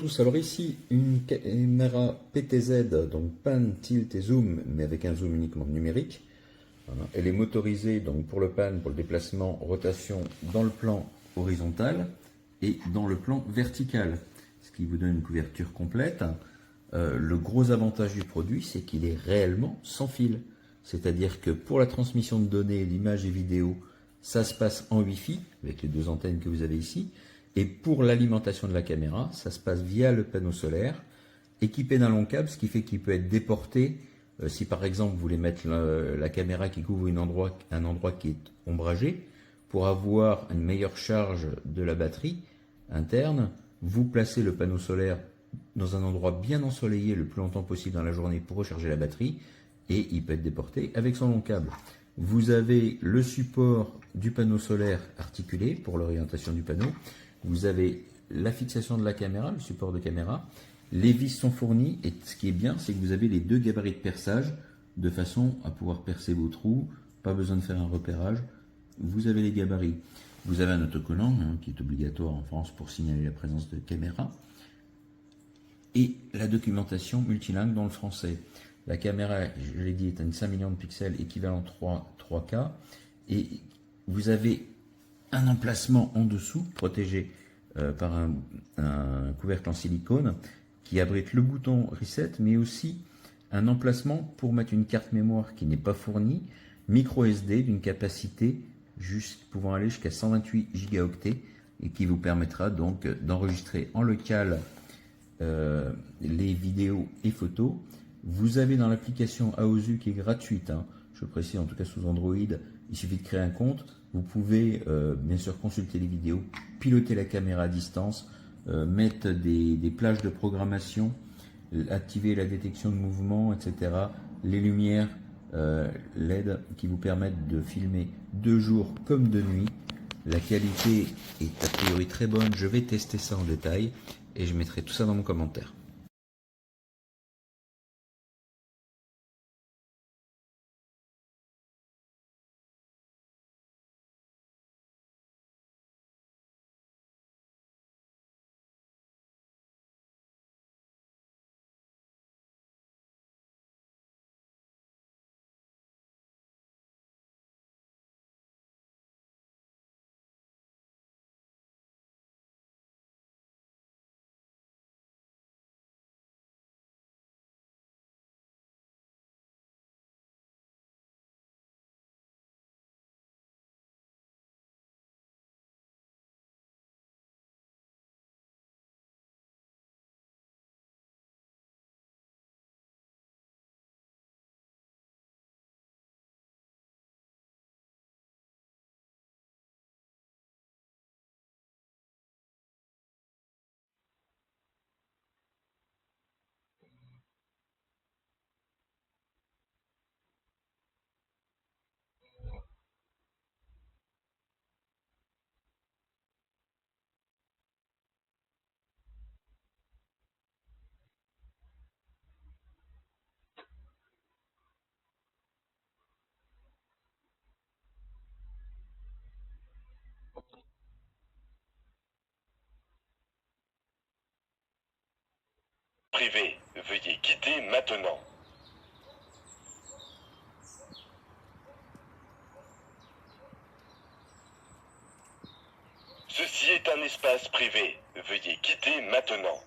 tous, alors ici une caméra PTZ, donc pan, tilt et zoom, mais avec un zoom uniquement numérique. Voilà. Elle est motorisée donc pour le pan, pour le déplacement, rotation dans le plan horizontal et dans le plan vertical, ce qui vous donne une couverture complète. Le gros avantage du produit, c'est qu'il est réellement sans fil. C'est-à-dire que pour la transmission de données, d'images et vidéos, ça se passe en Wi-Fi, avec les deux antennes que vous avez ici. Et pour l'alimentation de la caméra, ça se passe via le panneau solaire, équipé d'un long câble, ce qui fait qu'il peut être déporté. Si par exemple vous voulez mettre la caméra qui couvre un endroit qui est ombragé, pour avoir une meilleure charge de la batterie interne, vous placez le panneau solaire dans un endroit bien ensoleillé le plus longtemps possible dans la journée pour recharger la batterie, et il peut être déporté avec son long câble. Vous avez le support du panneau solaire articulé pour l'orientation du panneau. Vous avez la fixation de la caméra, le support de caméra. Les vis sont fournies et ce qui est bien, c'est que vous avez les deux gabarits de perçage de façon à pouvoir percer vos trous. Pas besoin de faire un repérage. Vous avez les gabarits. Vous avez un autocollant qui est obligatoire en France pour signaler la présence de caméra. Et la documentation multilingue dans le français. La caméra, je l'ai dit, est à une 5 millions de pixels équivalent 3K. Et vous avez un emplacement en dessous, protégé par un couvercle en silicone, qui abrite le bouton Reset, mais aussi un emplacement pour mettre une carte mémoire qui n'est pas fournie, micro SD d'une capacité pouvant aller jusqu'à 128 gigaoctets, et qui vous permettra donc d'enregistrer en local les vidéos et photos. Vous avez dans l'application Aosu qui est gratuite, je précise en tout cas sous Android, il suffit de créer un compte. Vous pouvez bien sûr consulter les vidéos, piloter la caméra à distance, mettre des plages de programmation, activer la détection de mouvement, etc. Les lumières LED qui vous permettent de filmer de jour comme de nuit. La qualité est a priori très bonne, je vais tester ça en détail et je mettrai tout ça dans mon commentaire. Privé, veuillez quitter maintenant. Ceci est un espace privé, veuillez quitter maintenant.